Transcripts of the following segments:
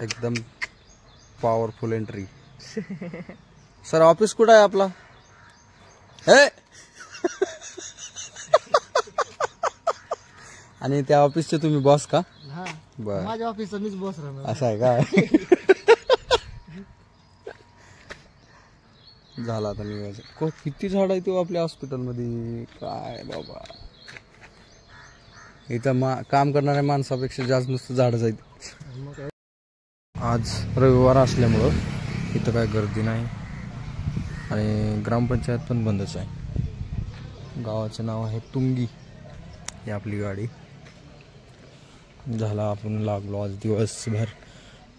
एकदम powerful entry. Sir office कुठं आहे आपला? हे आणि त्या ऑफिसचे तुम्ही बॉस का? बर, माझ्या ऑफिसचा मीच बॉस राहणार. असं आहे का? झाला आता निघायचं. किती झाड आहे तो आपल्या हॉस्पिटलमध्ये, काय बाबा. इथं काम करणाऱ्या माणसापेक्षा जास्त नुसतं झाडच आहेत. आज रविवार असल्यामुळं इथं काय गर्दी नाही आणि ग्रामपंचायत पण बंदच आहे. गावाचं नाव आहे तुंगी. ही आपली गाडी. झाला आपण लागलो आज दिवसभर.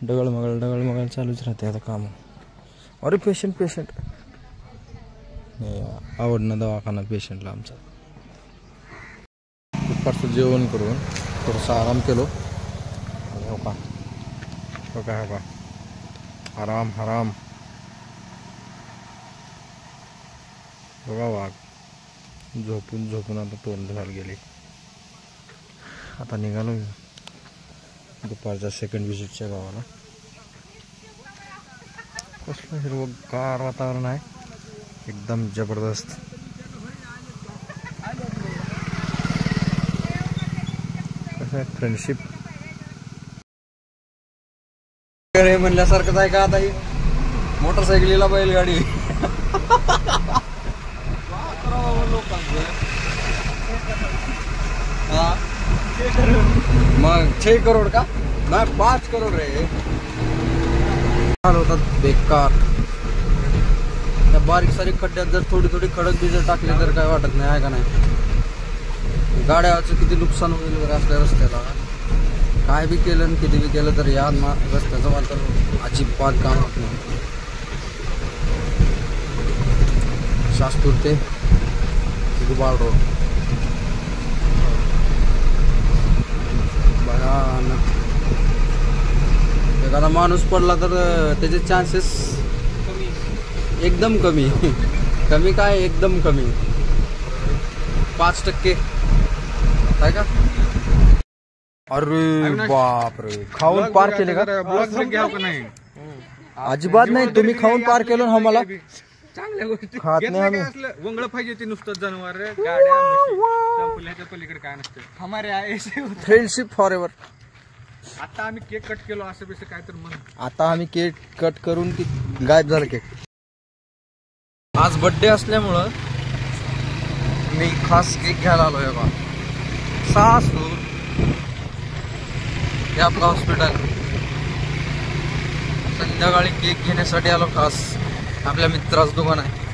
डगळमगळ चालूच राहते आता काम. अरे पेशंट आवडणं दवाखाना पेशंटला आमचा. दुपारचं जेवण करून थोडंसं आराम केलो. हो का आराम बघा वाघ झोपून आता तोंड झालं गेले. आता निघालो दुपारच्या सेकंड विजिटच्या गावाला. कसलं हिरवंगार वातावरण आहे, एकदम जबरदस्त. कसं आहे फ्रेंडशिप म्हणल्यासारखंच आहे का आता ही मोटरसायकलीला बैलगाडी. मग 6 करोड का नाही 5 करोड रे. होतात बेकार. त्या बारीक सारीक खड्ड्यात जर थोडी खडक बी जर टाकली तर काय वाटत नाही, आहे का नाही. गाड्याचं किती नुकसान होईल बरं असल्या रस्त्याला. काय बी केलं आणि किती बी केलं तर या रस्त्याचं मात्र अजिबात काम होत नाही. शास्तूर ते गुबाळ रोड भयानक. एखादा माणूस पडला तर त्याचे चान्सेस एकदम कमी. कमी काय एकदम कमी, 5% आहे का. अरे बापरे, खाऊन पार केले का? अजिबात नाही. तुम्ही खाऊन पार केलं ना मला. चांगल्या गोष्टी खात नाही आम्ही. वंगळ पाहिजे ते नुसतं जनावर गाड्या पलीकडे काय नसतं. हमारे फ्रेंडशिप फॉर एव्हर. आता आम्ही केक कट केलो असं बेस काय तर म्हणून. आता आम्ही केक कट करून ती गायब झालं केक. आज बर्थडे असल्यामुळं मी खास केक घ्यायला आलोय बा. सासूर हे आपलं हॉस्पिटल. संध्याकाळी केक घेण्यासाठी आलो खास. आपल्या मित्राचं दुकान आहे.